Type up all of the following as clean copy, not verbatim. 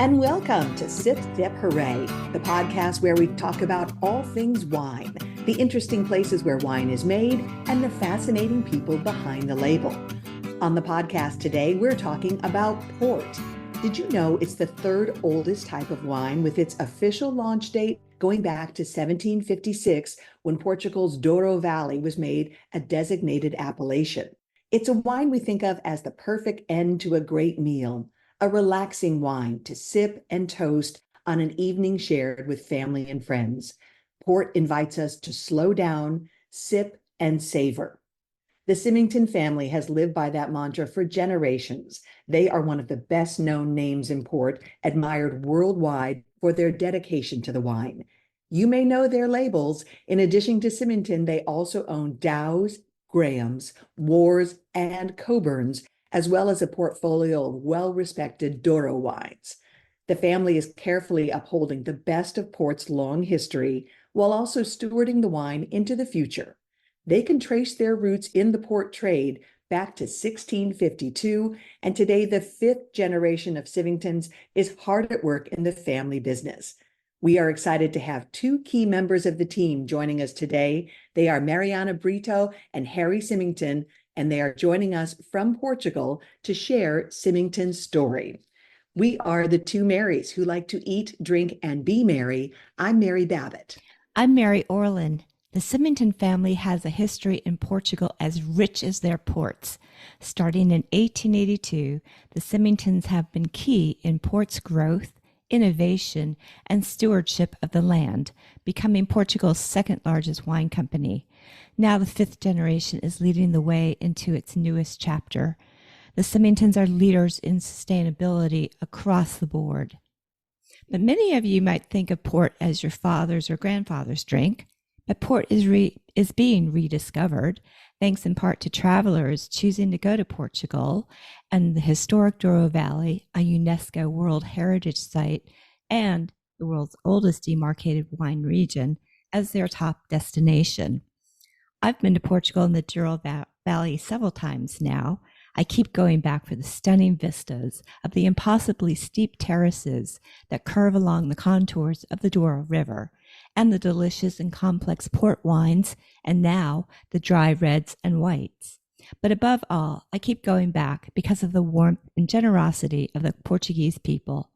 And welcome to Sip, Dip, Hooray, the podcast where we talk about all things wine, the interesting places where wine is made, and the fascinating people behind the label. On the podcast today, we're talking about port. Did you know it's the third oldest type of wine, with its official launch date going back to 1756, when Portugal's Douro Valley was made a designated appellation? It's a wine we think of as the perfect end to a great meal, a relaxing wine to sip and toast on an evening shared with family and friends. Port invites us to slow down, sip, and savor. The Symington family has lived by that mantra for generations. They are one of the best known names in port, admired worldwide for their dedication to the wine. You may know their labels. In addition to Symington, they also own Dow's, Graham's, Wars, and Coburn's, as well as a portfolio of well-respected Douro wines. The family is carefully upholding the best of port's long history while also stewarding the wine into the future. They can trace their roots in the port trade back to 1652, and today the fifth generation of Symingtons is hard at work in the family business. We are excited to have two key members of the team joining us today. They are Mariana Brito and Harry Symington, and they are joining us from Portugal to share Symington's story. We are the two Marys who like to eat, drink, and be merry. I'm Mary Babbitt. I'm Mary Orland. The Symington family has a history in Portugal as rich as their ports. Starting in 1882, the Symingtons have been key in port's growth, innovation, and stewardship of the land, becoming Portugal's second largest wine company. Now the fifth generation is leading the way into its newest chapter. The Symingtons are leaders in sustainability across the board. But many of you might think of port as your father's or grandfather's drink, but port is being rediscovered, thanks in part to travelers choosing to go to Portugal and the historic Douro Valley, a UNESCO World Heritage Site and the world's oldest demarcated wine region, as their top destination. I've been to Portugal and the Douro Valley several times now. I keep going back for the stunning vistas of the impossibly steep terraces that curve along the contours of the Douro River, and the delicious and complex port wines, and now the dry reds and whites. But above all, I keep going back because of the warmth and generosity of the Portuguese people.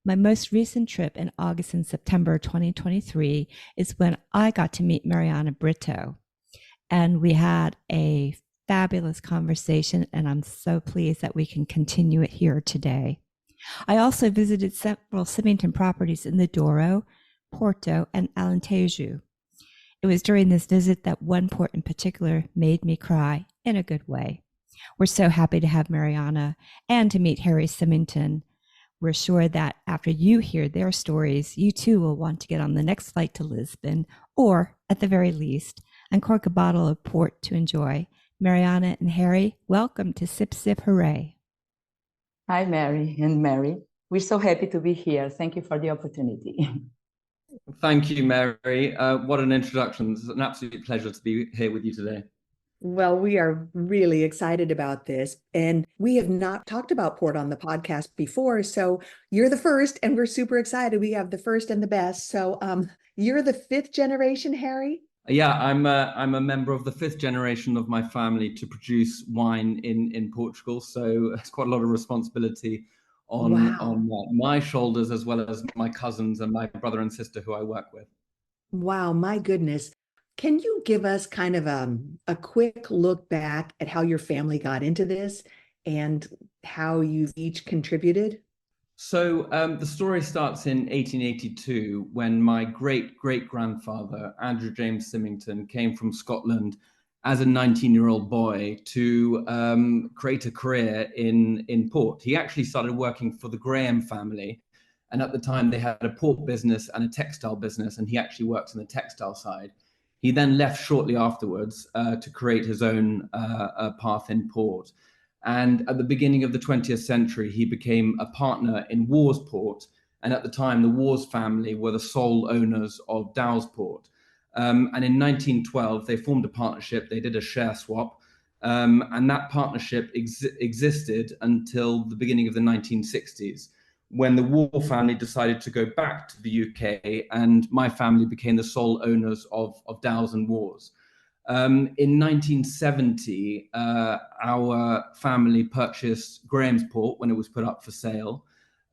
My most recent trip in August and September 2023 is when I got to meet Mariana Brito, and we had a fabulous conversation, and I'm so pleased that we can continue it here today. I also visited several Symington properties in the Douro, Porto, and Alentejo. It was during this visit that one port in particular made me cry in a good way. We're so happy to have Mariana and to meet Harry Symington. We're sure that after you hear their stories, you too will want to get on the next flight to Lisbon, or at the very least, uncork a bottle of port to enjoy. Mariana and Harry, welcome to Sip, Sip, Hooray. Hi, Mary and Mary. We're so happy to be here. Thank you for the opportunity. Thank you, Mary. What an introduction. It's an absolute pleasure to be here with you today. Well, we are really excited about this, and we have not talked about port on the podcast before, so you're the first, and we're super excited. We have the first and the best. So you're the fifth generation, Harry? Yeah, I'm a member of the fifth generation of my family to produce wine in Portugal, so it's quite a lot of responsibility on my shoulders, as well as my cousins and my brother and sister who I work with. Wow, my goodness. Can you give us kind of a quick look back at how your family got into this and how you've each contributed? So the story starts in 1882 when my great-great-grandfather, Andrew James Symington, came from Scotland as a 19-year-old boy to create a career in port. He actually started working for the Graham family, and at the time they had a port business and a textile business, and he actually worked on the textile side. He then left shortly afterwards to create his own path in port. And at the beginning of the 20th century, he became a partner in Wars Port. And at the time, the Wars family were the sole owners of Dow's Port. And in 1912, they formed a partnership. They did a share swap. And that partnership existed until the beginning of the 1960s, when the War family decided to go back to the UK, and my family became the sole owners of Dows and Wars. In 1970, our family purchased Grahamsport when it was put up for sale.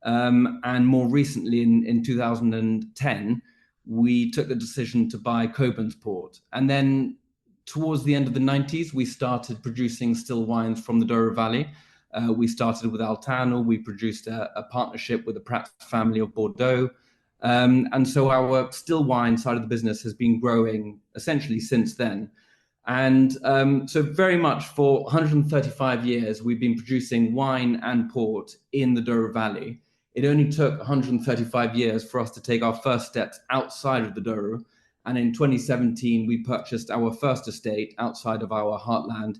And more recently, in 2010, we took the decision to buy Coburnsport. And then towards the end of the 90s, we started producing still wines from the Douro Valley. We started with Altano. We produced a partnership with the Pratt family of Bordeaux. And so our still wine side of the business has been growing essentially since then. And so very much for 135 years, we've been producing wine and port in the Douro Valley. It only took 135 years for us to take our first steps outside of the Douro. And in 2017, we purchased our first estate outside of our heartland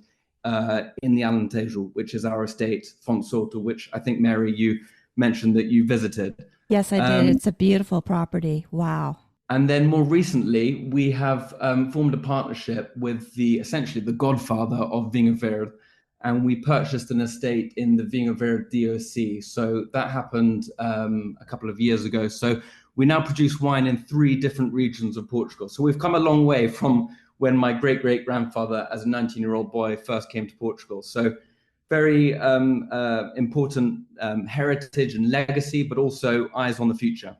in the Alentejo, which is our estate, Fonsoto, which I think, Mary, you mentioned that you visited. Yes, I did. It's a beautiful property. Wow. And then more recently, we have formed a partnership with essentially the godfather of Vinho Verde, and we purchased an estate in the Vinho Verde DOC. So that happened a couple of years ago. So we now produce wine in 3 different regions of Portugal. So we've come a long way from when my great-great-grandfather, as a 19-year-old boy, first came to Portugal. So very important heritage and legacy, but also eyes on the future.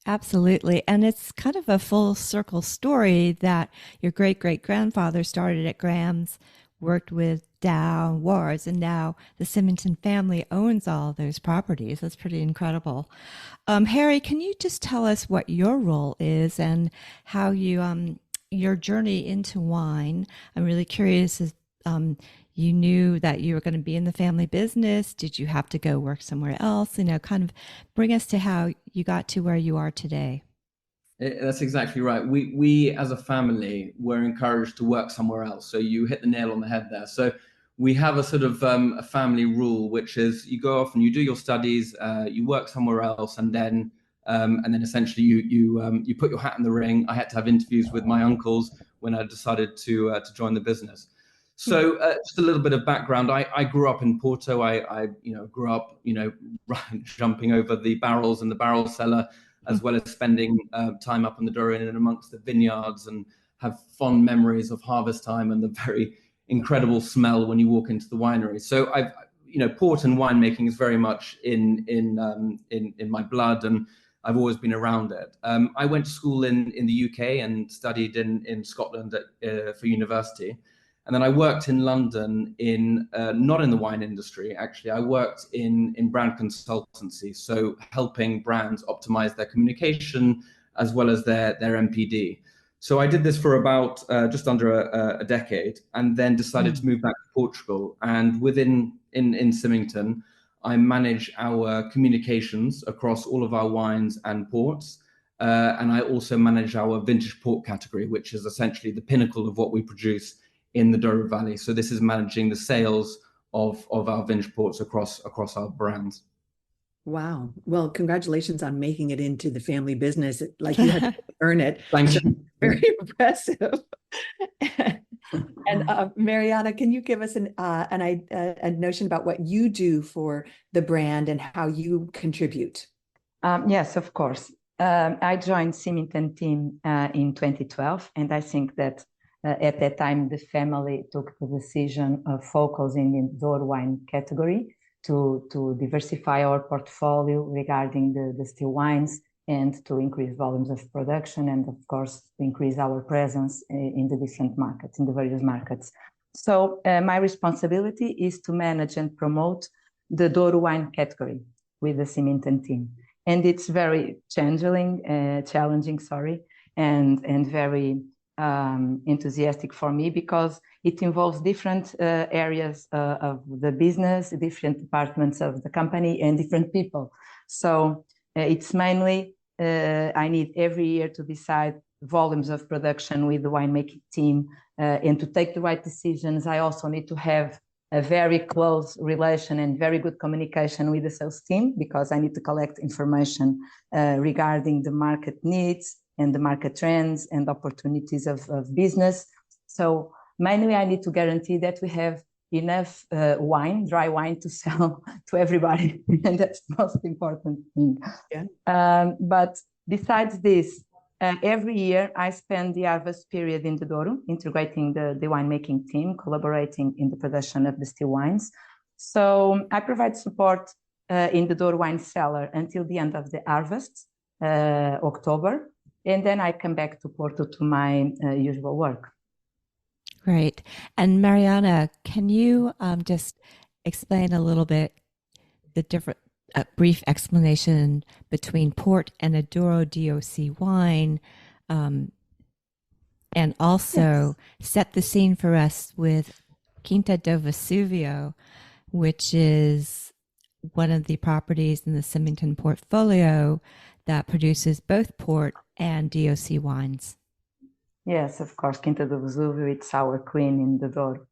Absolutely. And it's kind of a full circle story that your great-great-grandfather started at Graham's, worked with Dow and Wars, and now the Symington family owns all those properties. That's pretty incredible. Harry, can you just tell us what your role is and how you your journey into wine? I'm really curious. You knew that you were going to be in the family business. Did you have to go work somewhere else? Kind of bring us to how you got to where you are today. That's exactly right. We as a family were encouraged to work somewhere else. So you hit the nail on the head there. So we have a sort of a family rule, which is you go off and you do your studies, you work somewhere else, and then essentially you put your hat in the ring. I had to have interviews with my uncles when I decided to join the business. So just a little bit of background. I grew up in Porto. I grew up jumping over the barrels in the barrel cellar, as well as spending time up in the Douro and amongst the vineyards, and have fond memories of harvest time and the very incredible smell when you walk into the winery. So port and winemaking is very much in my blood, and I've always been around it. I went to school in the UK and studied in Scotland for university. And then I worked in London not in the wine industry, actually. I worked in brand consultancy, so helping brands optimize their communication as well as their MPD. So I did this for about just under a decade, and then decided to move back to Portugal. And within Symington, I manage our communications across all of our wines and ports. And I also manage our vintage port category, which is essentially the pinnacle of what we produce in the Douro Valley. So this is managing the sales of our vintage ports across our brands. Wow. Well, congratulations on making it into the family business. Like, you had to earn it. Thank you. Very impressive. And Mariana, can you give us a notion about what you do for the brand and how you contribute? Yes, of course. I joined Symington team in 2012, and I think that at that time the family took the decision of focusing in the Douro wine category to diversify our portfolio regarding the still wines, and to increase volumes of production, and of course to increase our presence in the different markets, in the various markets. So my responsibility is to manage and promote the Douro wine category with the Symington team. And it's very challenging, and very enthusiastic for me, because it involves different areas of the business, different departments of the company, and different people. So it's mainly I need every year to decide volumes of production with the winemaking team, and to take the right decisions. I also need to have a very close relation and very good communication with the sales team, because I need to collect information regarding the market needs and the market trends and opportunities of business. So mainly I need to guarantee that we have enough wine, dry wine, to sell to everybody, and that's the most important thing. Yeah. But besides this, every year I spend the harvest period in the Douro, integrating the winemaking team, collaborating in the production of the still wines. So I provide support in the Douro wine cellar until the end of the harvest, October, and then I come back to Porto to my usual work. Great. And Mariana, can you just explain a little bit the different, brief explanation between port and a Douro DOC wine, and also set the scene for us with Quinta do Vesuvio, which is one of the properties in the Symington portfolio that produces both port and DOC wines. Yes, of course, Quinta do Vesuvio, it's our queen in the Douro.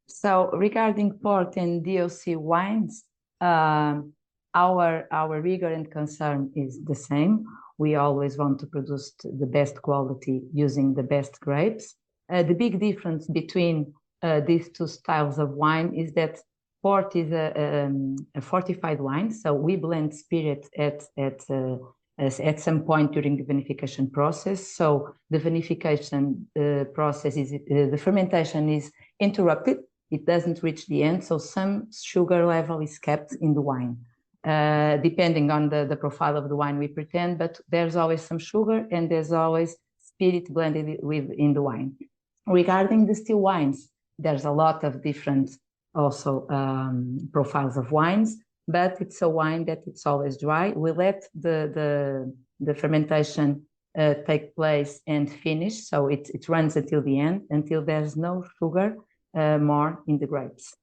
So regarding port and DOC wines, our rigor and concern is the same. We always want to produce the best quality using the best grapes. The big difference between these two styles of wine is that port is a fortified wine, so we blend spirit at some point during the vinification process. So the vinification process is, the fermentation is interrupted. It doesn't reach the end, so some sugar level is kept in the wine, depending on the profile of the wine we pretend, but there's always some sugar and there's always spirit blended in the wine. Regarding the still wines, there's a lot of different also profiles of wines, but it's a wine that it's always dry. We let the fermentation take place and finish, so it runs until the end, until there's no sugar more in the grapes.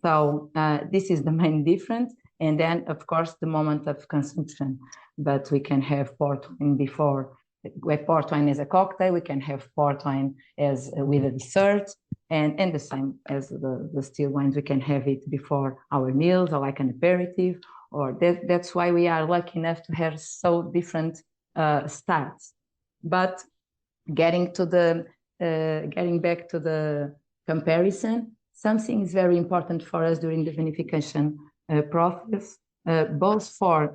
So this is the main difference. And then, of course, the moment of consumption. But we can have port wine before, with port wine as a cocktail. We can have port wine as with a dessert, and the same as the still wines. We can have it before our meals or like an aperitif. Or that's why we are lucky enough to have so different styles. But getting back to the comparison, something is very important for us during the vinification process, both for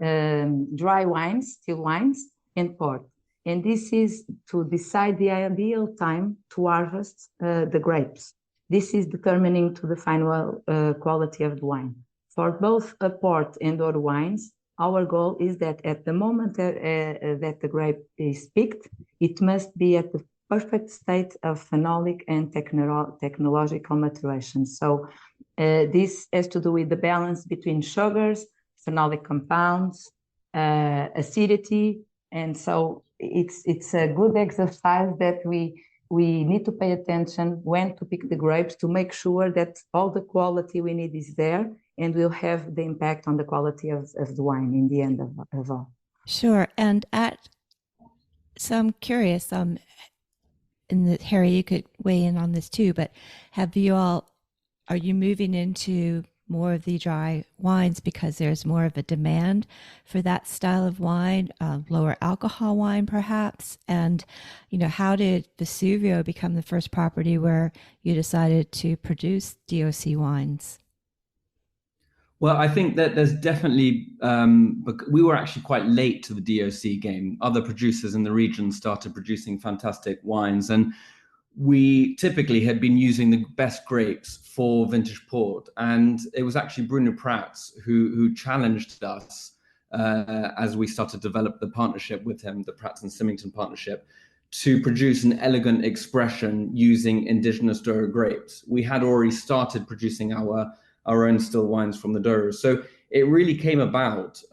dry wines, still wines, and port. And this is to decide the ideal time to harvest the grapes. This is determining to the final quality of the wine. For both port and Douro wines, our goal is that at the moment that the grape is picked, it must be at the perfect state of phenolic and technological maturation. So this has to do with the balance between sugars, phenolic compounds, acidity, and so it's a good exercise that we need to pay attention when to pick the grapes to make sure that all the quality we need is there and will have the impact on the quality of the wine in the end of all. Sure. And so I'm curious, Harry, you could weigh in on this too, but are you moving into more of the dry wines because there's more of a demand for that style of wine, lower alcohol wine perhaps? And, how did Vesuvio become the first property where you decided to produce DOC wines? Well, I think that there's definitely, we were actually quite late to the DOC game. Other producers in the region started producing fantastic wines, and we typically had been using the best grapes for vintage port. And it was actually Bruno Prats who challenged us as we started to develop the partnership with him, the Prats and Symington partnership, to produce an elegant expression using indigenous Douro grapes. We had already started producing our own still wines from the Douro. So it really came about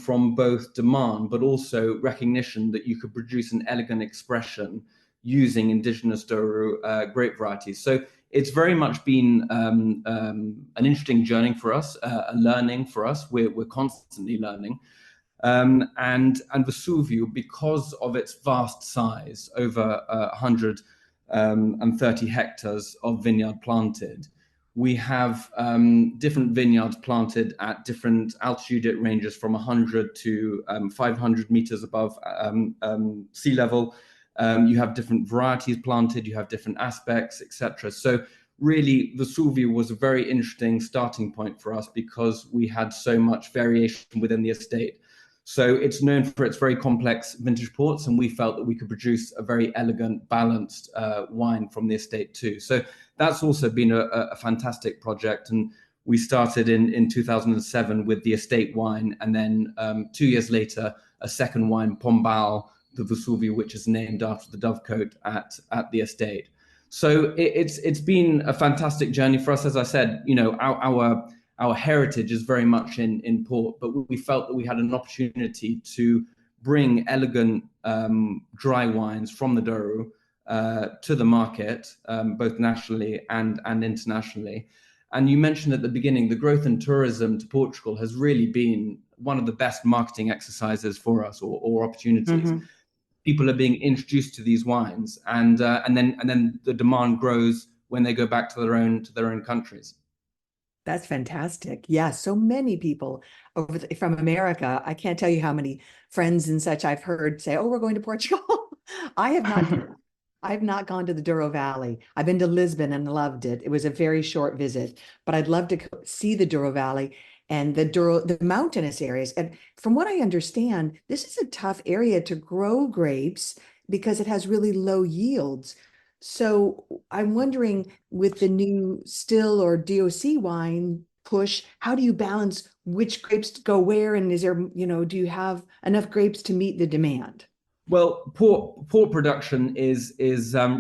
from both demand, but also recognition that you could produce an elegant expression using indigenous Douro grape varieties. So it's very much been an interesting journey for us, a learning for us. We're constantly learning. And Vesuvio, because of its vast size, over 130 hectares of vineyard planted, we have different vineyards planted at different altitude. It ranges from 100 to 500 meters above sea level. You have different varieties planted, you have different aspects, etc. So really Vesuvio was a very interesting starting point for us because we had so much variation within the estate. So it's known for its very complex vintage ports, and we felt that we could produce a very elegant, balanced wine from the estate too. So that's also been a fantastic project. And we started in 2007 with the estate wine, and then 2 years later, a second wine, Pombal, the Vesuvio, which is named after the dovecote at the estate. So it's been a fantastic journey for us. As I said, you know, our heritage is very much in port, but we felt that we had an opportunity to bring elegant dry wines from the Douro to the market, both nationally and internationally. And you mentioned at the beginning, the growth in tourism to Portugal has really been one of the best marketing exercises for us, or opportunities. Mm-hmm. People are being introduced to these wines, and then the demand grows when they go back to their own countries. That's fantastic. Yeah, so many people from America. I can't tell you how many friends and such I've heard say, "Oh, we're going to Portugal." I have not gone to the Douro Valley. I've been to Lisbon and loved it. It was a very short visit, but I'd love to see the Douro Valley and the mountainous areas. And from what I understand, this is a tough area to grow grapes because it has really low yields. So I'm wondering, with the new still or DOC wine push, how do you balance which grapes to go where? And is there, do you have enough grapes to meet the demand? Well, port production is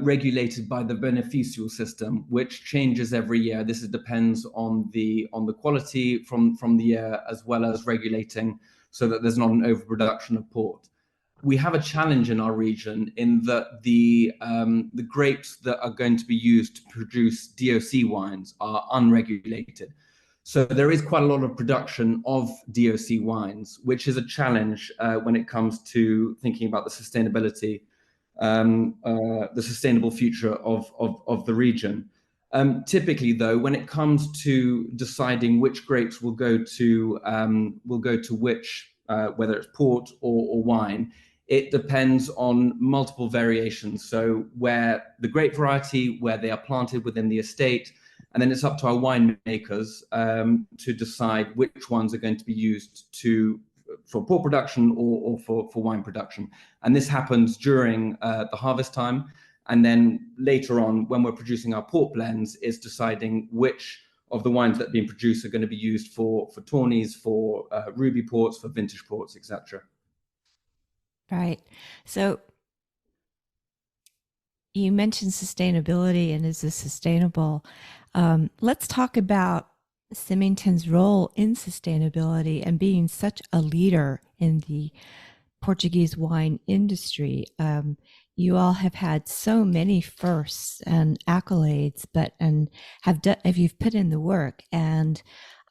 regulated by the beneficial system, which changes every year. This depends on the quality from the year, as well as regulating so that there's not an overproduction of port. We have a challenge in our region in that the grapes that are going to be used to produce DOC wines are unregulated. So there is quite a lot of production of DOC wines, which is a challenge when it comes to thinking about the sustainability, the sustainable future of the region. Typically, though, when it comes to deciding which grapes will go to which, whether it's port or wine, it depends on multiple variations. So where the grape variety, where they are planted within the estate, and then it's up to our winemakers to decide which ones are going to be used for port production or for wine production. And this happens during the harvest time. And then later on, when we're producing our port blends, is deciding which of the wines that are being produced are going to be used for tawnies, for ruby ports, for vintage ports, etc. Right. So you mentioned sustainability, and is this sustainable? Let's talk about Symington's role in sustainability and being such a leader in the Portuguese wine industry. You all have had so many firsts and accolades, if you've put in the work. And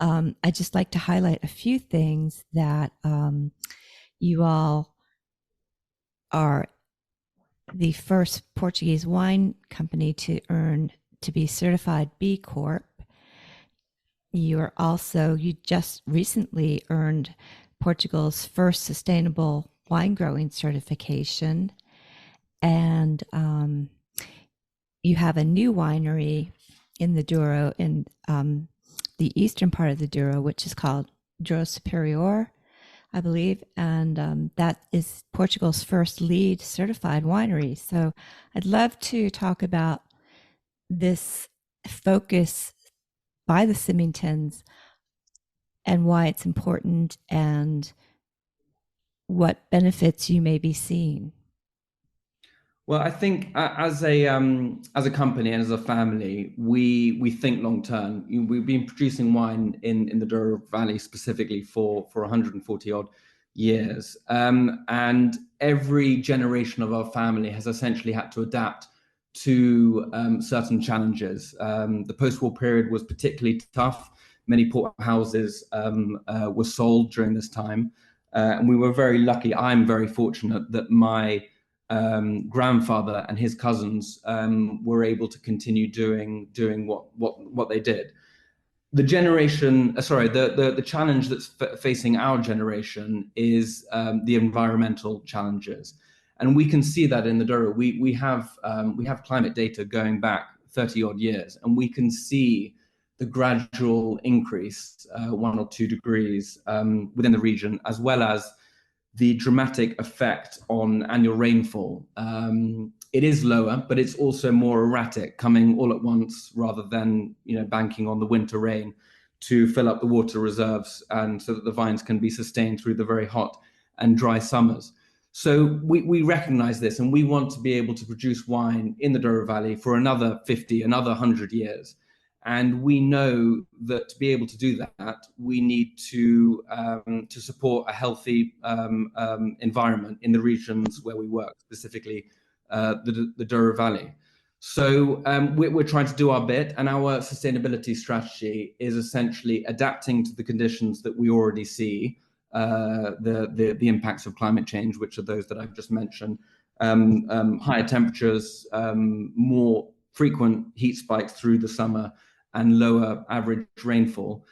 I'd just like to highlight a few things that you all are the first Portuguese wine company to be certified B Corp. You just recently earned Portugal's first sustainable wine growing certification. And you have a new winery in the Douro, in the eastern part of the Douro, which is called Douro Superior, I believe, and that is Portugal's first LEED certified winery. So I'd love to talk about this focus by the Symingtons and why it's important and what benefits you may be seeing. Well, I think as a company and as a family, we think long term. We've been producing wine in the Douro Valley specifically for 140 odd years, and every generation of our family has essentially had to adapt to certain challenges. The post-war period was particularly tough. Many port houses were sold during this time, and we were very lucky. I'm very fortunate that my grandfather and his cousins were able to continue doing what they did. The challenge that's facing our generation is the environmental challenges, and we can see that in the Douro. We have climate data going back 30 odd years. And we can see the gradual increase, 1 or 2 degrees within the region, as well as the dramatic effect on annual rainfall. It is lower, but it's also more erratic, coming all at once rather than, banking on the winter rain to fill up the water reserves, and so that the vines can be sustained through the very hot and dry summers. So we recognize this, and we want to be able to produce wine in the Douro Valley for another 50, another 100 years. And we know that to be able to do that, we need to support a healthy environment in the regions where we work, specifically the Douro Valley. So we're trying to do our bit, and our sustainability strategy is essentially adapting to the conditions that we already see, the impacts of climate change, which are those that I've just mentioned, higher temperatures, more frequent heat spikes through the summer, and lower average rainfall,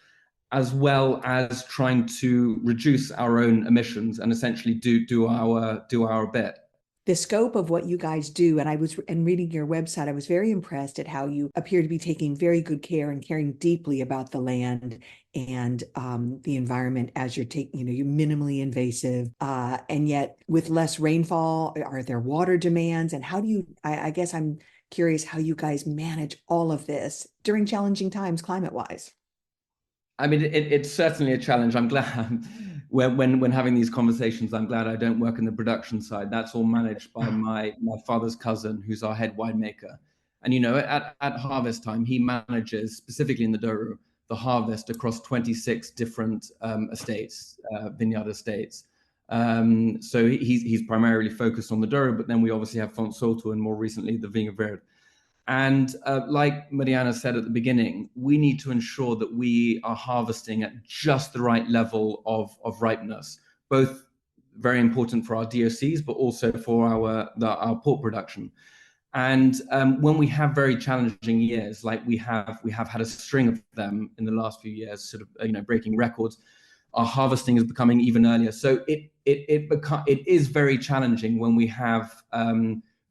as well as trying to reduce our own emissions and essentially do our bit. The scope of what you guys do, and reading your website, I was very impressed at how you appear to be taking very good care and caring deeply about the land and the environment as you're taking, you're minimally invasive, and yet with less rainfall. Are there water demands? And how do you, I guess I'm curious how you guys manage all of this during challenging times climate-wise. I mean, it's certainly a challenge. I'm glad when having these conversations, I'm glad I don't work in the production side. That's all managed by my father's cousin, who's our head winemaker. And, at harvest time, he manages, specifically in the Douro, the harvest across 26 different estates, vineyard estates. So he's primarily focused on the Douro, but then we obviously have Fonsalto and more recently the Vinha Verde. And like Mariana said at the beginning, we need to ensure that we are harvesting at just the right level of ripeness, both very important for our DOCs, but also for our port production. And when we have very challenging years, like we have had a string of them in the last few years, sort of breaking records, our harvesting is becoming even earlier. So it is very challenging when we have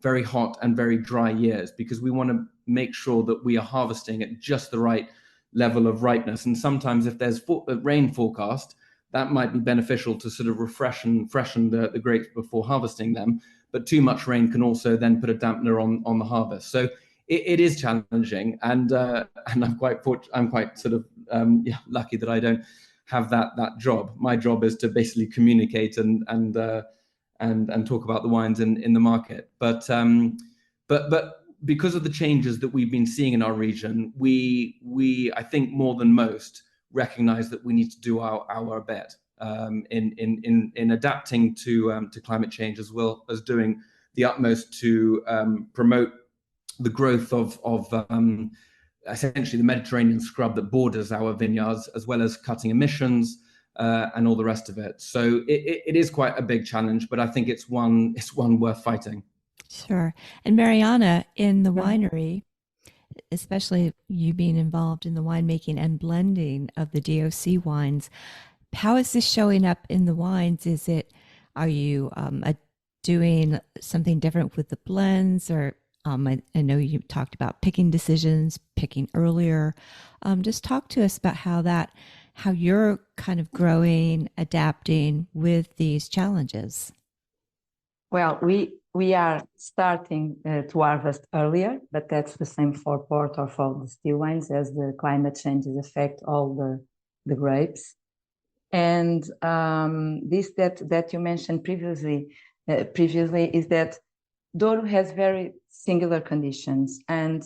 very hot and very dry years, because we want to make sure that we are harvesting at just the right level of ripeness. And sometimes if there's a rain forecast, that might be beneficial to sort of freshen the grapes before harvesting them. But too much rain can also then put a dampener on the harvest. So it is challenging, and I'm quite sort of lucky that I don't have that job. My job is to basically communicate and talk about the wines in the market. But because of the changes that we've been seeing in our region, we I think more than most recognize that we need to do our bit in adapting to climate change, as well as doing the utmost to promote the growth of essentially the Mediterranean scrub that borders our vineyards, as well as cutting emissions and all the rest of it. So it is quite a big challenge, but I think it's one worth fighting. Sure. And Mariana, in the winery, especially you being involved in the winemaking and blending of the DOC wines, how is this showing up in the wines? Are you doing something different with the blends, or I know you talked about picking decisions, picking earlier. Just talk to us about how you're kind of growing, adapting with these challenges. Well, we are starting to harvest earlier, but that's the same for port or for the still wines, as the climate changes affect all the grapes. And this that you mentioned previously is that Douro has very singular conditions, and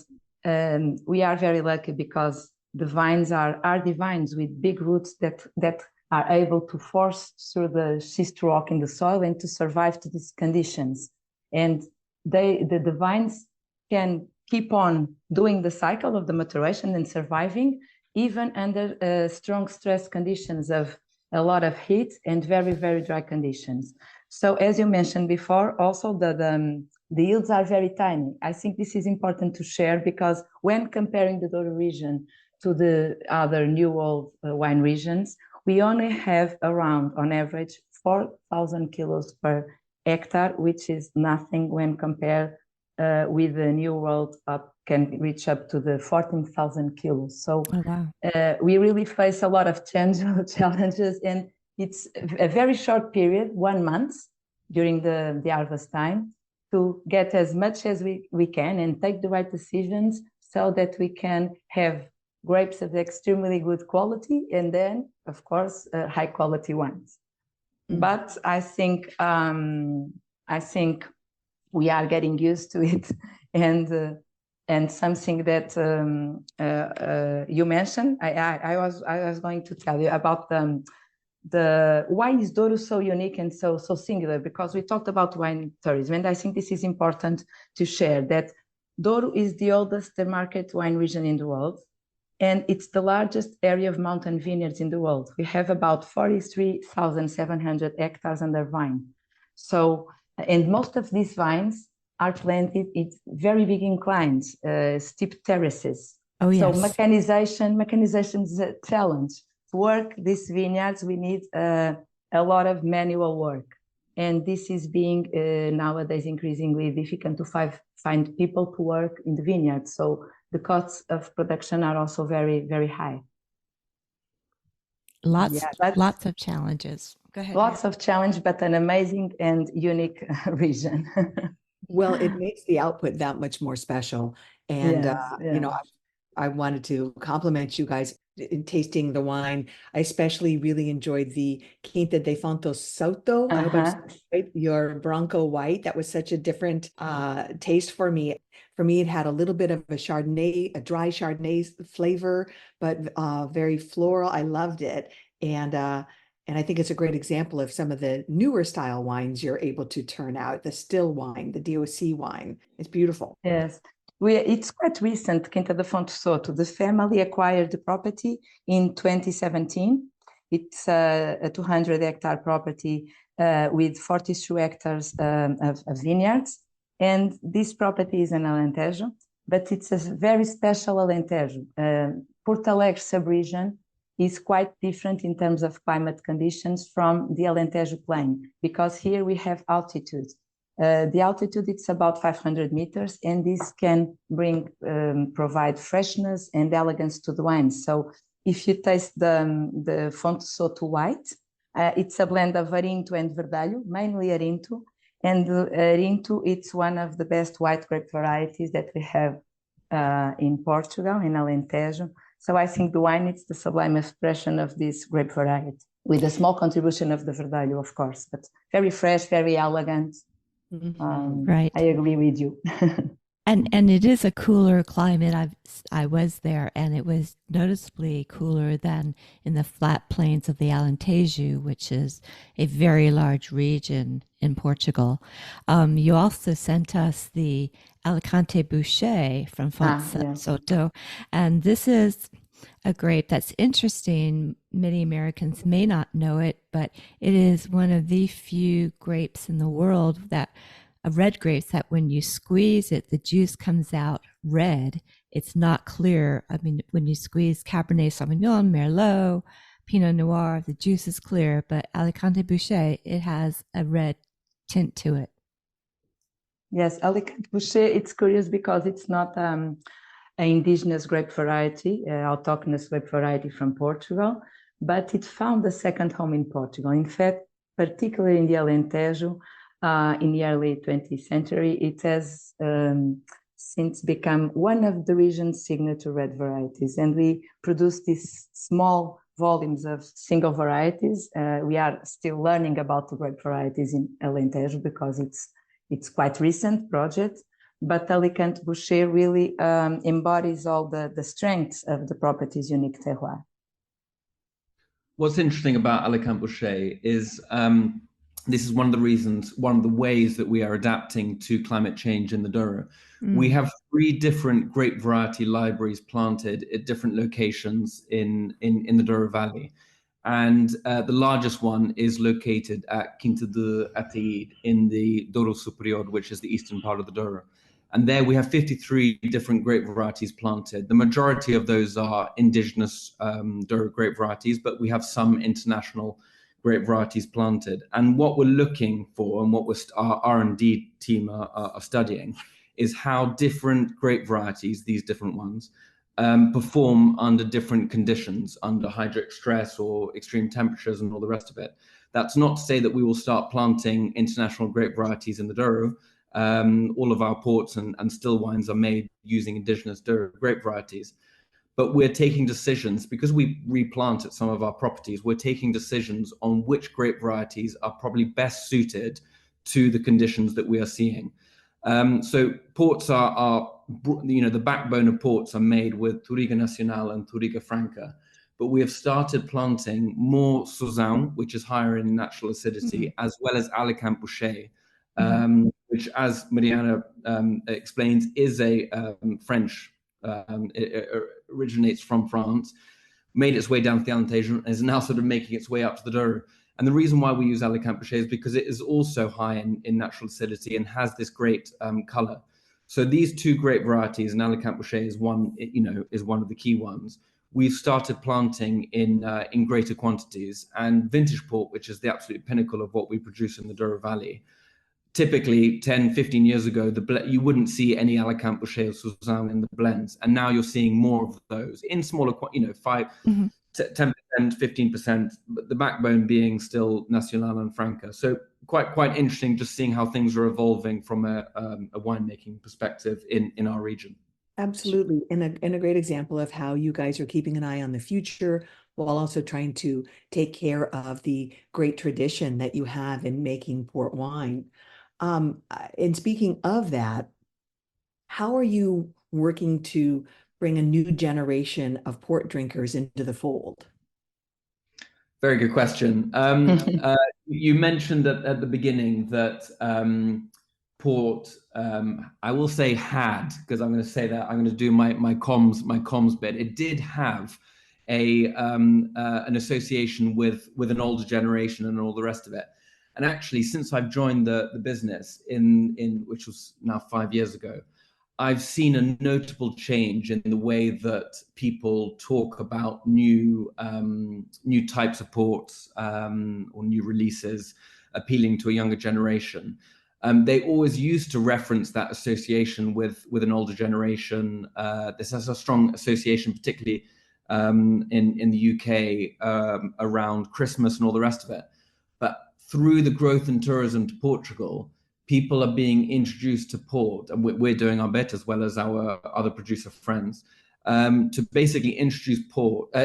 we are very lucky because the vines are hardy vines with big roots that are able to force through the schist rock in the soil and to survive to these conditions. And the vines can keep on doing the cycle of the maturation and surviving even under strong stress conditions of a lot of heat and very, very dry conditions. So as you mentioned before, also the yields are very tiny. I think this is important to share, because when comparing the Douro region to the other new old wine regions, we only have around, on average, 4,000 kilos per hectare, which is nothing when compared with the New World can reach up to the 14,000 kilos. So Oh, wow. we really face a lot of challenges, and it's a very short period, 1 month during the harvest time, to get as much as we can and take the right decisions so that we can have grapes of extremely good quality and then, of course, high quality wines. But I think we are getting used to it, and something that you mentioned, I was going to tell you about why is Douro so unique and so singular, because we talked about wine tourism, and I think this is important to share that Douro is the oldest market wine region in the world, and it's the largest area of mountain vineyards in the world. We have about 43,700 hectares under vine. So, and most of these vines are planted in very big inclines, steep terraces. Oh, yes. So mechanization is a challenge. To work these vineyards, we need a lot of manual work. And this is being nowadays increasingly difficult to find people to work in the vineyards. So the costs of production are also very, very high. Lots of challenges. Go ahead. Lots of challenge, but an amazing and unique region. Well, it makes the output that much more special. And, you know, I wanted to compliment you guys in tasting the wine. I especially really enjoyed the Quinta de Fonte Soto. I hope I'm saying it right, your Bronco White. That was such a different taste for me. For me, it had a little bit of a Chardonnay, a dry Chardonnay flavor, but very floral. I loved it. And I think it's a great example of some of the newer style wines you're able to turn out, the still wine, the DOC wine. It's beautiful. Yes. It's quite recent, Quinta de Fonte Soto. The family acquired the property in 2017. It's a 200-hectare property with 42 hectares of vineyards. And this property is an Alentejo, but it's a very special Alentejo. Porto Alegre sub-region is quite different in terms of climate conditions from the Alentejo plain, because here we have altitude. The altitude, it's about 500 meters, and this can provide freshness and elegance to the wine. So if you taste the Fonte Soto White, it's a blend of Arinto and Verdalho, mainly Arinto. And Arinto, it's one of the best white grape varieties that we have in Portugal, in Alentejo. So I think the wine, it's the sublime expression of this grape variety, with a small contribution of the Verdalho, of course, but very fresh, very elegant. Right. I agree with you. And it is a cooler climate. I was there, and it was noticeably cooler than in the flat plains of the Alentejo, which is a very large region in Portugal. You also sent us the Alicante Boucher from Fonte Soto, and this is a grape that's interesting. Many Americans may not know it, but it is one of the few grapes in the world red grapes that when you squeeze it, the juice comes out red. It's not clear. I mean, when you squeeze Cabernet Sauvignon, Merlot, Pinot Noir, the juice is clear, but Alicante Boucher, it has a red tint to it. Yes, Alicante Boucher, it's curious because it's not an indigenous grape variety, autochthonous grape variety from Portugal, but it found a second home in Portugal. In fact, particularly in the Alentejo, in the early 20th century, it has since become one of the region's signature red varieties. And we produce these small volumes of single varieties. We are still learning about the grape varieties in Alentejo because it's quite recent project. But Alicante Boucher really embodies all the strengths of the property's unique terroir. What's interesting about Alicante Boucher is this is one of the ways that we are adapting to climate change in the Douro. We have 3 different grape variety libraries planted at different locations in the Douro Valley. And the largest one is located at Quinta de Ataíde in the Douro Superior, which is the eastern part of the Douro. And there we have 53 different grape varieties planted. The majority of those are indigenous Douro grape varieties, but we have some international grape varieties planted. And what we're looking for and what our R&D team are studying is how different grape varieties, these different ones, perform under different conditions, under hydric stress or extreme temperatures and all the rest of it. That's not to say that we will start planting international grape varieties in the Douro. All of our ports and still wines are made using indigenous Douro grape varieties. But we're taking decisions, because we replant at some of our properties, we're taking decisions on which grape varieties are probably best suited to the conditions that we are seeing. So ports are, the backbone of ports are made with Touriga Nacional and Touriga Franca. But we have started planting more Sauzon, which is higher in natural acidity, as well as Alicante Bouschet, which, as Mariana explains, is a French. It originates from France, made its way down to the Alentejo, and is now sort of making its way up to the Douro. And the reason why we use Alicante Bouschet is because it is also high in natural acidity and has this great color. So these two grape varieties, and Alicante Bouschet is one, is one of the key ones. We've started planting in greater quantities, and vintage port, which is the absolute pinnacle of what we produce in the Douro Valley. Typically 10, 15 years ago, you wouldn't see any Alicante Bouschet or Sauzon in the blends. And now you're seeing more of those in smaller, 5, 10%, 15%, but the backbone being still Nacional and Franca. So quite interesting just seeing how things are evolving from a winemaking perspective in our region. Absolutely. And a great example of how you guys are keeping an eye on the future while also trying to take care of the great tradition that you have in making port wine. And speaking of that, how are you working to bring a new generation of port drinkers into the fold? Very good question. You mentioned at the beginning that port, I will say had, because I'm going to say that I'm going to do my comms bit. It did have an association with an older generation and all the rest of it. And actually, since I've joined the business which was now 5 years ago, I've seen a notable change in the way that people talk about new types of ports or new releases appealing to a younger generation. They always used to reference that association with an older generation. This has a strong association, particularly in the UK around Christmas and all the rest of it. But through the growth in tourism to Portugal, people are being introduced to port, and we're doing our bit as well as our other producer friends to basically introduce port to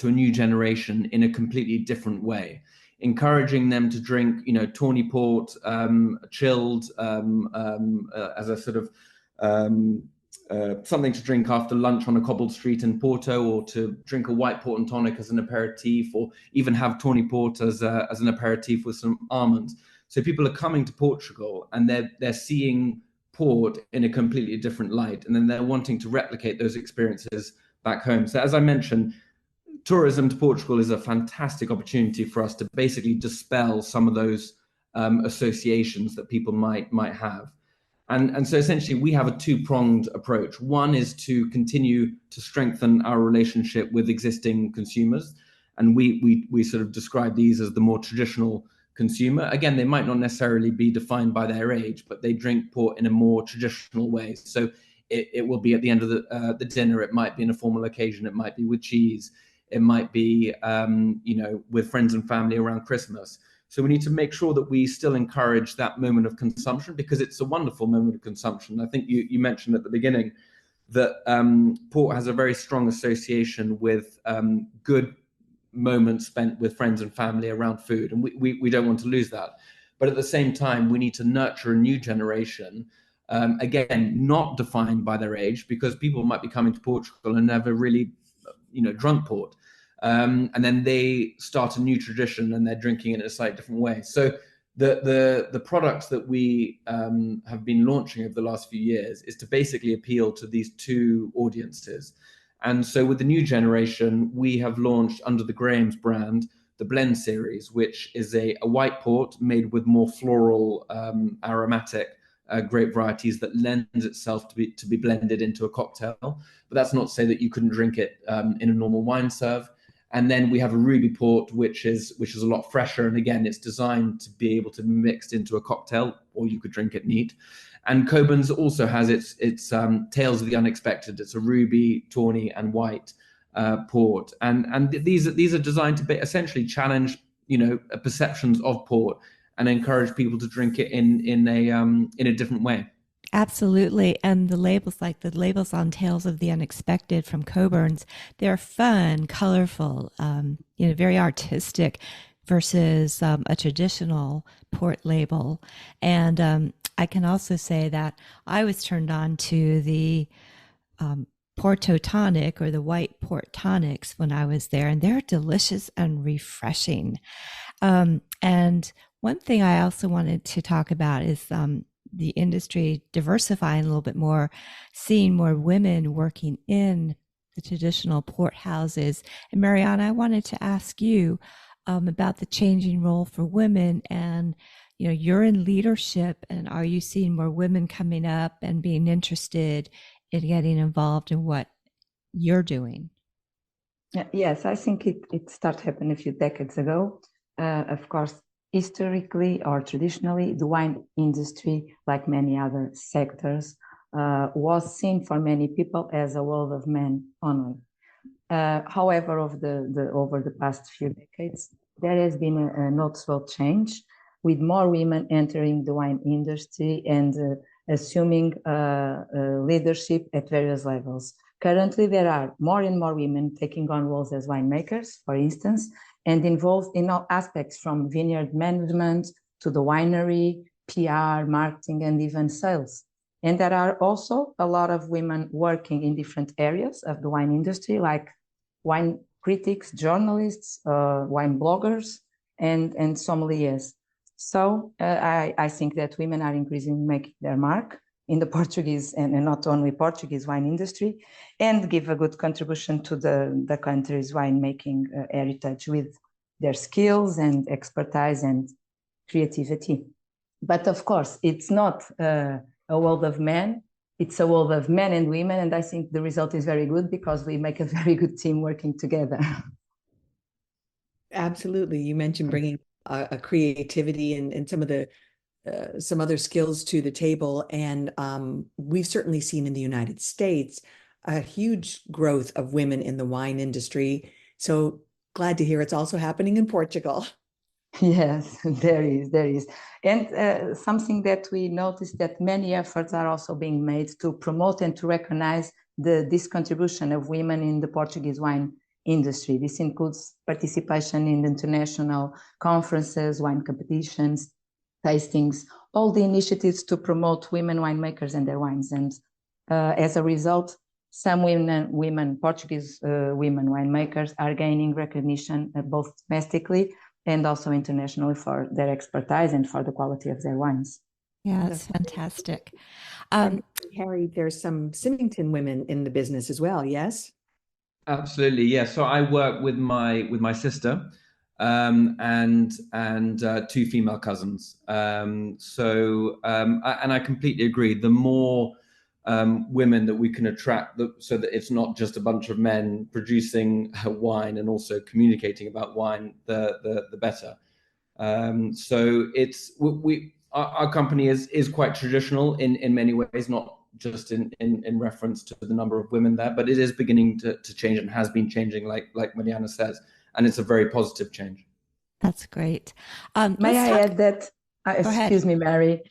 a new generation in a completely different way, encouraging them to drink, tawny port, chilled, as a sort of something to drink after lunch on a cobbled street in Porto, or to drink a white port and tonic as an aperitif, or even have tawny port as an aperitif with some almonds. So people are coming to Portugal and they're seeing port in a completely different light, and then they're wanting to replicate those experiences back home. So as I mentioned, tourism to Portugal is a fantastic opportunity for us to basically dispel some of those associations that people might have. And so essentially we have a two-pronged approach. One is to continue to strengthen our relationship with existing consumers. And we sort of describe these as the more traditional consumer. Again, they might not necessarily be defined by their age, but they drink port in a more traditional way. So it will be at the end of the dinner. It might be in a formal occasion. It might be with cheese. It might be, with friends and family around Christmas. So we need to make sure that we still encourage that moment of consumption, because it's a wonderful moment of consumption. I think you mentioned at the beginning that port has a very strong association with good moments spent with friends and family around food. And we don't want to lose that. But at the same time, we need to nurture a new generation, again, not defined by their age, because people might be coming to Portugal and never really, drunk port. And then they start a new tradition and they're drinking it in a slightly different way. So the products that we have been launching over the last few years is to basically appeal to these two audiences. And so with the new generation, we have launched under the Graham's brand, the Blend series, which is a white port made with more floral, aromatic grape varieties that lends itself to be blended into a cocktail. But that's not to say that you couldn't drink it in a normal wine serve. And then we have a ruby port, which is a lot fresher. And again, it's designed to be able to be mixed into a cocktail, or you could drink it neat. And Coburn's also has its Tales of the Unexpected. It's a ruby, tawny, and white port. And these are designed to essentially challenge, perceptions of port and encourage people to drink it in a different way. Absolutely. And the labels, like the labels on Tales of the Unexpected from Coburn's, they're fun, colorful, very artistic versus a traditional port label. And I can also say that I was turned on to the Porto tonic, or the white port tonics, when I was there, and they're delicious and refreshing. And one thing I also wanted to talk about is the industry diversifying a little bit more, seeing more women working in the traditional port houses. And Mariana, I wanted to ask you about the changing role for women. And you're in leadership, and are you seeing more women coming up and being interested in getting involved in what you're doing? Yes, I think it started happening a few decades ago. Of course, historically or traditionally, the wine industry, like many other sectors, was seen for many people as a world of men only. However, over the past few decades, there has been a noticeable change, with more women entering the wine industry and assuming leadership at various levels. Currently, there are more and more women taking on roles as winemakers, for instance, and involved in all aspects, from vineyard management to the winery, PR, marketing, and even sales. And there are also a lot of women working in different areas of the wine industry, like wine critics, journalists, wine bloggers, and sommeliers. So I think that women are increasingly making their mark in the Portuguese and not only Portuguese wine industry, and give a good contribution to the country's winemaking heritage with their skills and expertise and creativity. But of course, it's not a world of men, it's a world of men and women, and I think the result is very good because we make a very good team working together. Absolutely. You mentioned bringing a creativity and some of the some other skills to the table. And we've certainly seen in the United States a huge growth of women in the wine industry. So glad to hear it's also happening in Portugal. Yes, there is. And something that we noticed, that many efforts are also being made to promote and to recognize this contribution of women in the Portuguese wine industry. This includes participation in international conferences, wine competitions, tastings, all the initiatives to promote women winemakers and their wines. And as a result, some women, Portuguese women winemakers are gaining recognition both domestically and also internationally for their expertise and for the quality of their wines. Yeah, that's fantastic. Harry, there's some Symington women in the business as well, yes? Absolutely, yeah. So I work with my sister, and two female cousins. And I completely agree. The more women that we can attract, so that it's not just a bunch of men producing wine and also communicating about wine, the better. So our company is quite traditional in many ways, not just in reference to the number of women there, but it is beginning to change and has been changing, like Mariana says, and it's a very positive change. That's great. May I add that? Excuse me, Mary.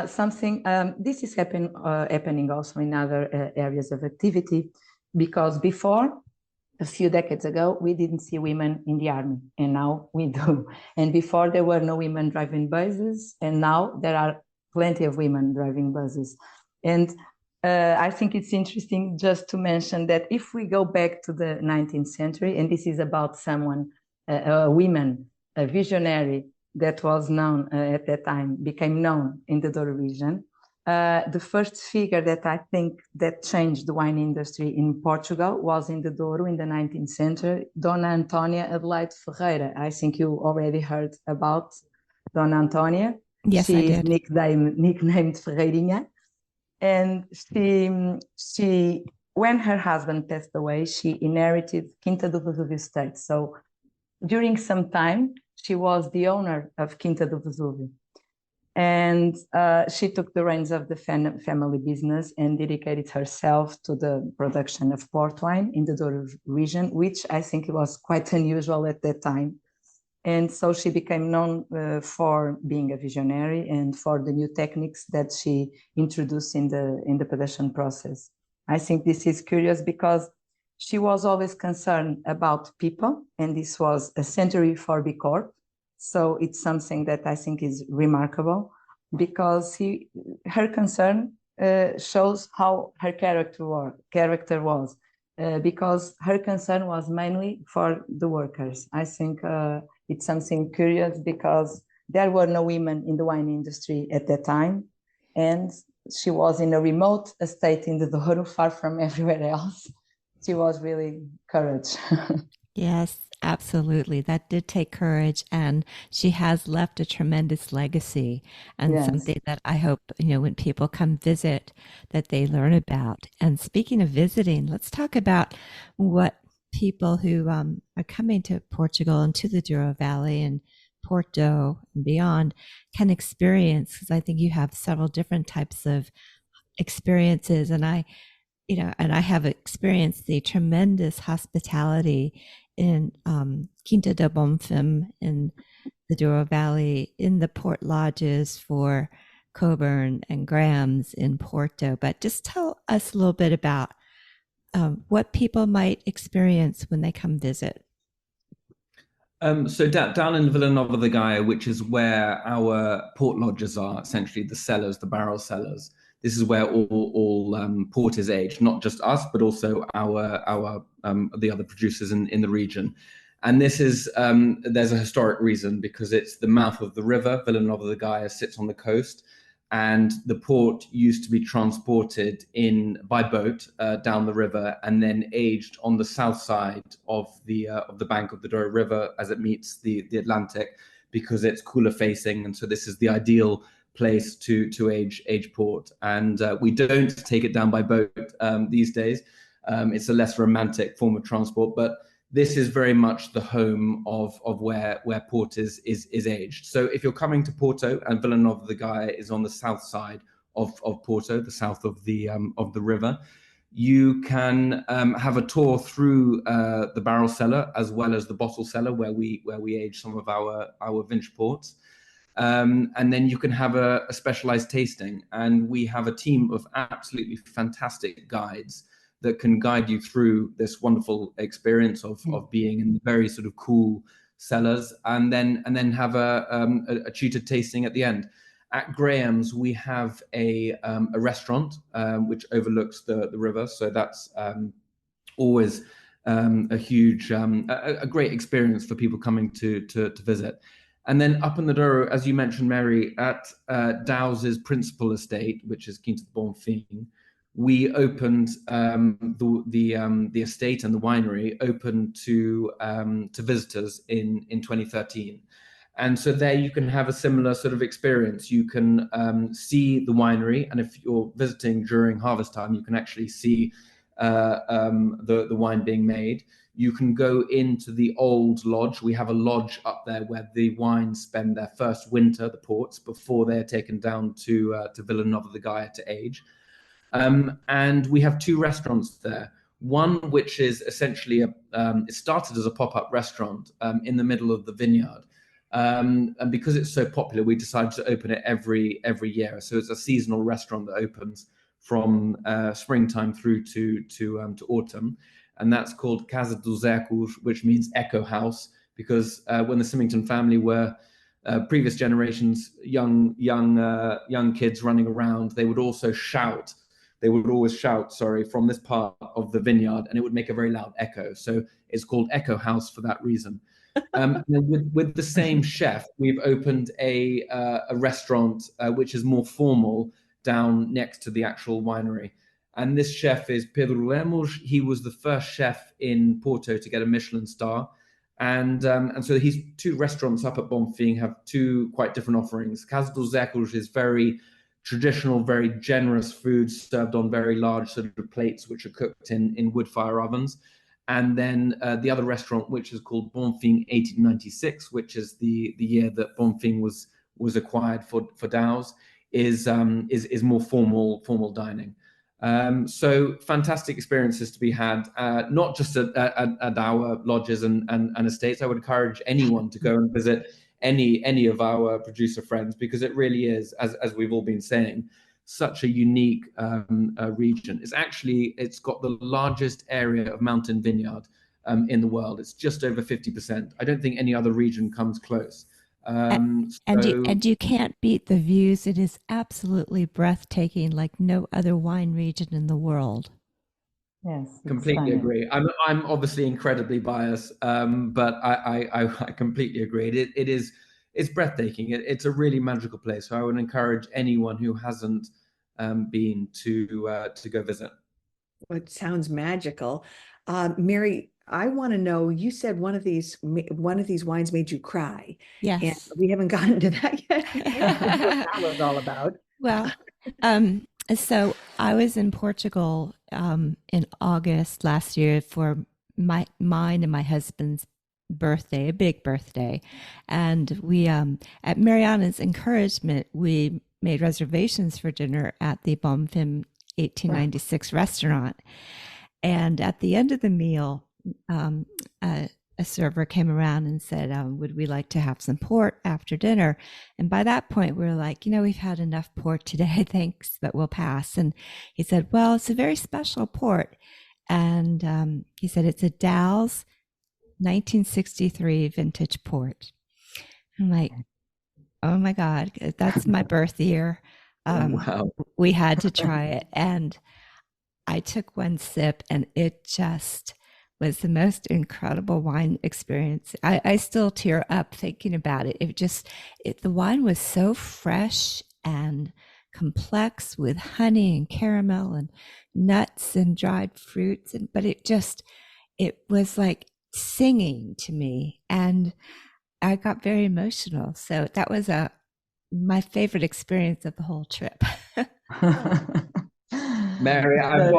Something this is happening also in other areas of activity, because before, a few decades ago, we didn't see women in the army, and now we do. And before, there were no women driving buses, and now there are plenty of women driving buses. And I think it's interesting just to mention that if we go back to the 19th century, and this is about someone, a woman, a visionary that was known at that time, became known in the Douro region. The first figure that I think that changed the wine industry in Portugal was in the Douro in the 19th century, Dona Antónia Adelaide Ferreira. I think you already heard about Dona Antónia. Yes, I did. Nicknamed Ferreirinha. And she when her husband passed away, she inherited Quinta do Vesúvio estate. So during some time, she was the owner of Quinta do Vesúvio. And she took the reins of the family business and dedicated herself to the production of port wine in the Douro region, which I think was quite unusual at that time. And so she became known for being a visionary and for the new techniques that she introduced in the production process. I think this is curious because she was always concerned about people, and this was a century for B Corp. So it's something that I think is remarkable because her concern shows how her character was, because her concern was mainly for the workers. I think it's something curious because there were no women in the wine industry at that time, and she was in a remote estate in the Douro, far from everywhere else. She was really courage. Yes, absolutely. That did take courage, and she has left a tremendous legacy and Yes. something that I hope, when people come visit, that they learn about. And speaking of visiting, let's talk about what people who are coming to Portugal and to the Douro Valley and Porto and beyond can experience, because I think you have several different types of experiences. And I have experienced the tremendous hospitality in Quinta do Bonfim in the Douro Valley, in the port lodges for Coburn and Graham's in Porto. But just tell us a little bit about what people might experience when they come visit. So down in Vila Nova de Gaia, which is where our port lodges are, essentially the cellars, the barrel cellars. This is where all port is aged, not just us, but also the other producers in the region. And this is there's a historic reason, because it's the mouth of the river. Vila Nova de Gaia sits on the coast, and the port used to be transported by boat down the river and then aged on the south side of the bank of the Douro River as it meets the Atlantic, because it's cooler facing, and so this is the ideal place to age port. And we don't take it down by boat these days. It's a less romantic form of transport, but this is very much the home of where port is aged. So if you're coming to Porto, and Vila Nova de Gaia is on the south side of Porto, the south of the river, you can have a tour through the barrel cellar as well as the bottle cellar where we age some of our vintage ports. And then you can have a specialized tasting, and we have a team of absolutely fantastic guides that can guide you through this wonderful experience of being in the very sort of cool cellars, and then have a tutored tasting at the end. At Graham's, we have a restaurant which overlooks the river, so that's always a huge, a great experience for people coming to visit. And then up in the Douro, as you mentioned, Mary, at Dows's principal estate, which is Quinta de Bonfim, we opened the estate, and the winery opened to visitors in 2013. And so there you can have a similar sort of experience. You can see the winery, and if you're visiting during harvest time, you can actually see the wine being made. You can go into the old lodge. We have a lodge up there where the wines spend their first winter, the ports, before they're taken down to Vila Nova de Gaia to age. And we have two restaurants there. One which is essentially it started as a pop-up restaurant in the middle of the vineyard. And because it's so popular, we decided to open it every year. So it's a seasonal restaurant that opens from springtime through to autumn. And that's called Casa dos Ecos, which means Echo House, because when the Symington family were previous generations, young kids running around, they would also shout. They would always shout, from this part of the vineyard, and it would make a very loud echo. So it's called Echo House for that reason. With the same chef, we've opened a restaurant which is more formal down next to the actual winery. And this chef is Pedro Lemos. He was the first chef in Porto to get a Michelin star. And so he's two restaurants up at Bonfim have two quite different offerings. Casa dos Ecos is very traditional, very generous foods served on very large sort of plates, which are cooked in wood fire ovens. And then the other restaurant, which is called Bonfim 1896, which is the year that Bonfim was acquired for Dow's, is more formal dining. So fantastic experiences to be had, not just at our lodges and estates. I would encourage anyone to go and visit any of our producer friends, because it really is, as we've all been saying, such a unique region. It's got the largest area of mountain vineyard in the world. It's just over 50%. I don't think any other region comes close. And you can't beat the views. It is absolutely breathtaking, like no other wine region in the world. Yes, completely agree. I'm obviously incredibly biased, but I completely agree. It's breathtaking. It's a really magical place. So I would encourage anyone who hasn't been to go visit. Well, it sounds magical. Mary, I want to know, you said one of these wines made you cry. Yes. And we haven't gotten to that yet. That's what that was all about. Well, so I was in Portugal in August last year for mine and my husband's birthday, a big birthday. And we, at Mariana's encouragement, we made reservations for dinner at the Bonfim 1896 restaurant. And at the end of the meal, a server came around and said, would we like to have some port after dinner? And by that point, we were like, we've had enough port today, thanks, but we'll pass. And he said, well, it's a very special port. And he said, it's a Dow's 1963 vintage port. I'm like, oh my God, that's my birth year. Wow. We had to try it. And I took one sip and it just was the most incredible wine experience. I still tear up thinking about it. The wine was so fresh and complex with honey and caramel and nuts and dried fruits. But it was like singing to me. And I got very emotional. So that was my favorite experience of the whole trip. Mary, I've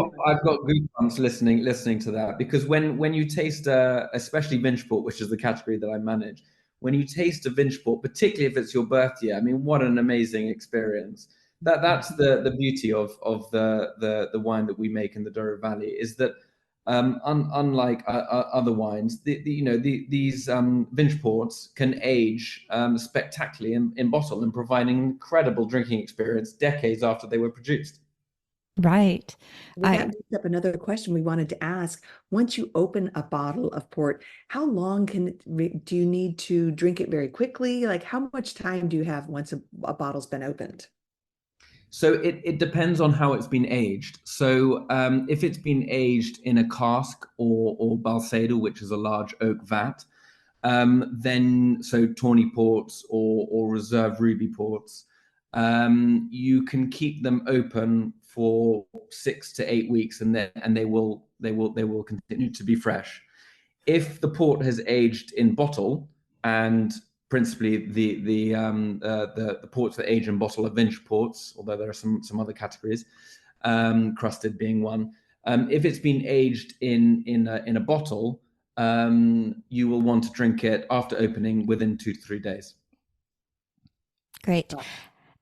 got goosebumps listening to that, because when you taste especially vintage port, which is the category that I manage, when you taste a vintage port, particularly if it's your birth year, I mean, what an amazing experience. That's the beauty of the wine that we make in the Douro Valley, is that unlike other wines, these vintage ports can age spectacularly in bottle and provide an incredible drinking experience decades after they were produced. Right. Well, that brings up another question we wanted to ask. Once you open a bottle of port, how long do you need to drink it very quickly? Like, how much time do you have once a bottle's been opened? So it depends on how it's been aged. So if it's been aged in a cask or balsedo, which is a large oak vat, then so tawny ports or reserve ruby ports, you can keep them open for 6 to 8 weeks, and they will continue to be fresh. If the port has aged in bottle, and principally the ports that age in bottle are vintage ports, although there are some other categories, crusted being one. If it's been aged in a bottle, you will want to drink it after opening within 2 to 3 days. Great.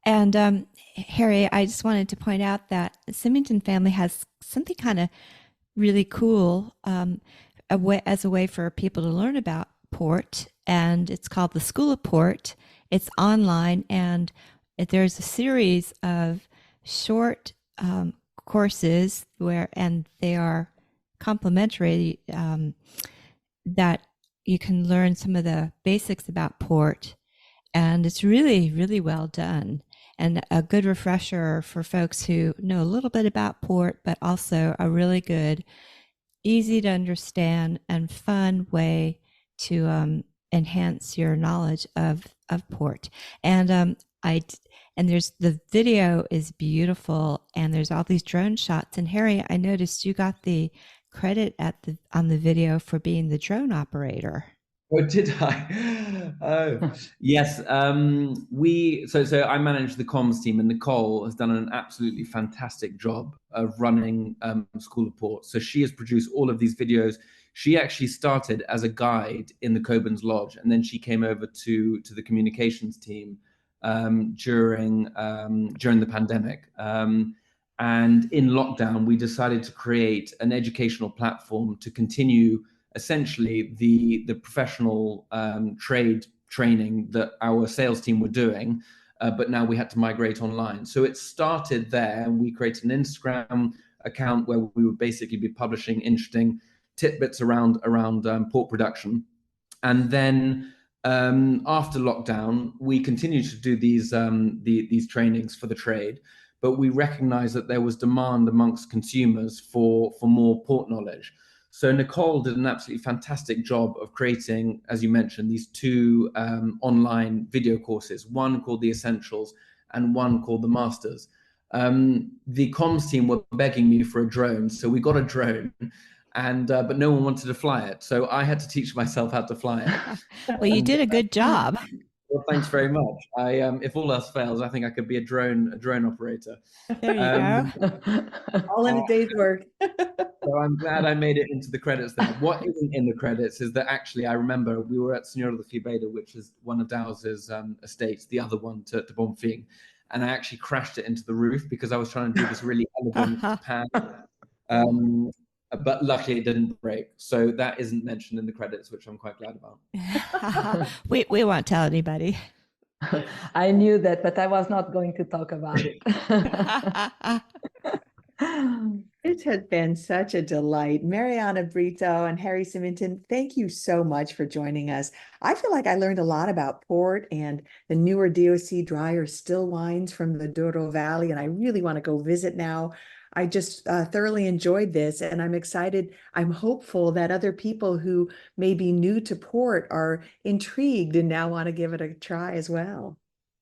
And Harry, I just wanted to point out that the Symington family has something kind of really cool as a way for people to learn about port, and it's called the School of Port. It's online, and there's a series of short courses and they are complimentary, that you can learn some of the basics about port, and it's really, really well done. And a good refresher for folks who know a little bit about port, but also a really good, easy to understand and fun way to enhance your knowledge of port. And there's the video is beautiful, and there's all these drone shots. And Harry, I noticed you got the credit on the video for being the drone operator. Oh, did I? Oh, yes. So I manage the comms team, and Nicole has done an absolutely fantastic job of running School of Port. So she has produced all of these videos. She actually started as a guide in the Coburn's Lodge, and then she came over to the communications team during the pandemic. And in lockdown, we decided to create an educational platform to continue essentially the professional trade training that our sales team were doing, but now we had to migrate online. So it started there, and we created an Instagram account where we would basically be publishing interesting tidbits around pork production. And then after lockdown, we continued to do these trainings for the trade, but we recognized that there was demand amongst consumers for more port knowledge. So Nicole did an absolutely fantastic job of creating, as you mentioned, these two online video courses, one called The Essentials and one called The Masters. The comms team were begging me for a drone, so we got a drone, and but no one wanted to fly it, so I had to teach myself how to fly it. Well, you did a good job. Well, thanks very much. If all else fails, I think I could be a drone operator. There you go. All in a day's work. So I'm glad I made it into the credits there. What isn't in the credits is that actually I remember we were at Senhora da Fibeda, which is one of Dows's estates, the other one to Bonfim, and I actually crashed it into the roof because I was trying to do this really elegant pan. But luckily it didn't break. So that isn't mentioned in the credits, which I'm quite glad about. We won't tell anybody. I knew that, but I was not going to talk about it. It has been such a delight. Mariana, Brito, and Harry Symington, thank you so much for joining us. I feel like I learned a lot about port and the newer DOC drier still wines from the Douro Valley, and I really want to go visit now. I just thoroughly enjoyed this, and I'm excited. I'm hopeful that other people who may be new to port are intrigued and now want to give it a try as well.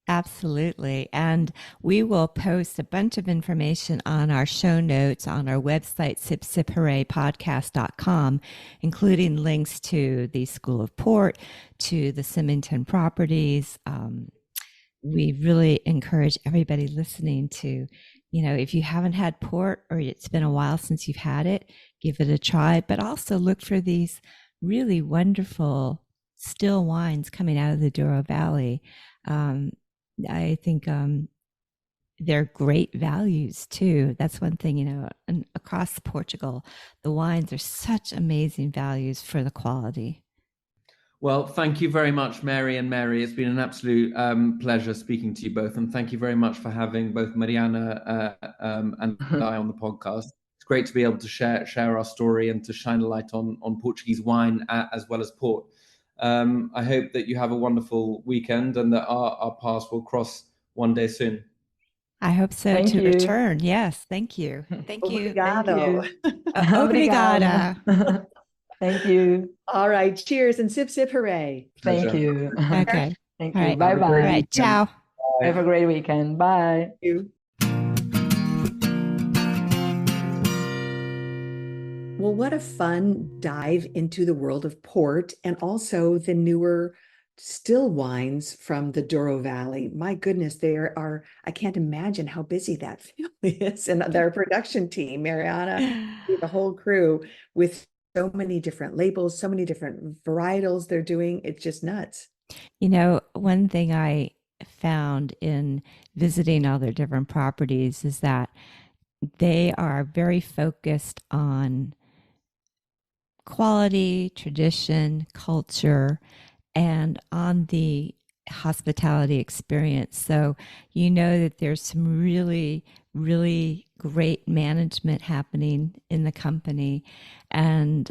Absolutely. And we will post a bunch of information on our show notes on our website, sipsiphooraypodcast.com, including links to the School of Port, to the Symington properties. We really encourage everybody listening to, if you haven't had port or it's been a while since you've had it, give it a try, but also look for these really wonderful still wines coming out of the Douro Valley. I think they're great values too. That's one thing, and across Portugal, the wines are such amazing values for the quality. Well, thank you very much, Mary and Mary. It's been an absolute pleasure speaking to you both. And thank you very much for having both Mariana and I on the podcast. It's great to be able to share our story and to shine a light on Portuguese wine as well as port. I hope that you have a wonderful weekend and that our paths will cross one day soon. I hope so Thank to you. return. Yes. Thank you. Thank you. Obrigado. Obrigada. Thank you. All right. Cheers and sip, sip, hooray. Thank Pleasure. you. Okay. Thank All you. right. Bye Have a great bye. All right. Ciao. Have a great weekend. Bye. Thank you. Well, what a fun dive into the world of port and also the newer still wines from the Douro Valley. My goodness, I can't imagine how busy that family is and their production team, Mariana, the whole crew with so many different labels, so many different varietals they're doing. It's just nuts. One thing I found in visiting all their different properties is that they are very focused on quality, tradition, culture, and on the hospitality experience. So that there's some really, really great management happening in the company, and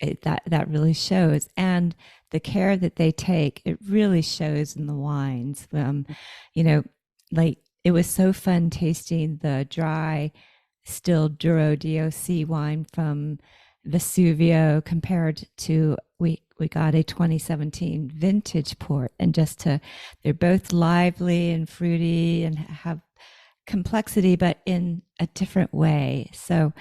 that really shows. And the care that they take, it really shows in the wines. Like it was so fun tasting the dry, still Douro DOC wine from Vesuvio compared to we got a 2017 vintage port, and they're both lively and fruity and have complexity, but in a different way. So,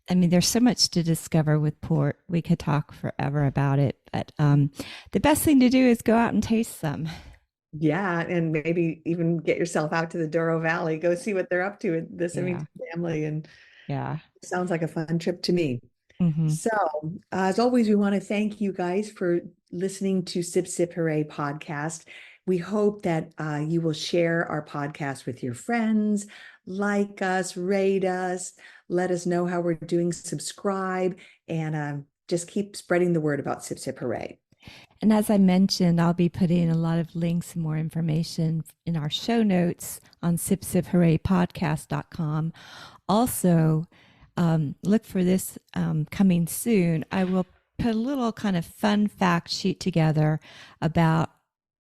there's so much to discover with port. We could talk forever about it, But the best thing to do is go out and taste some. Yeah, and maybe even get yourself out to the Douro Valley, go see what they're up to with the Symington family. And it sounds like a fun trip to me. Mm-hmm. So, as always, we want to thank you guys for listening to Sip Sip Hooray podcast. We hope that you will share our podcast with your friends, like us, rate us, let us know how we're doing, subscribe, and just keep spreading the word about Sip Sip Hooray. And as I mentioned, I'll be putting a lot of links and more information in our show notes on sipsiphooray.podcast.com. Also, look for this coming soon. I will put a little kind of fun fact sheet together about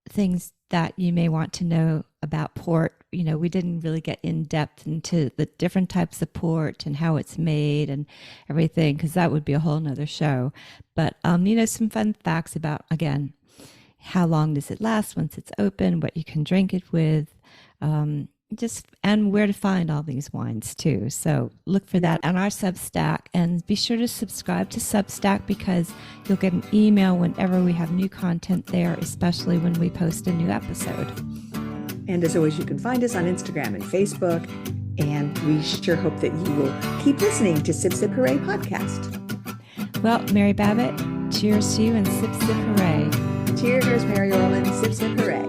things that you may want to know about port. You know, we didn't really get in depth into the different types of port and how it's made and everything, because that would be a whole nother show. But, you know, some fun facts about, again, how long does it last once it's open, what you can drink it with, and where to find all these wines too. So look for that on our Substack, and be sure to subscribe to Substack because you'll get an email whenever we have new content there, especially when we post a new episode. And as always, you can find us on Instagram and Facebook, and we sure hope that you will keep listening to Sip Sip Hooray podcast. Well, Mary Babbitt, cheers to you and Sip Sip Hooray. Cheers, Mary Orland. Sip Sip Hooray.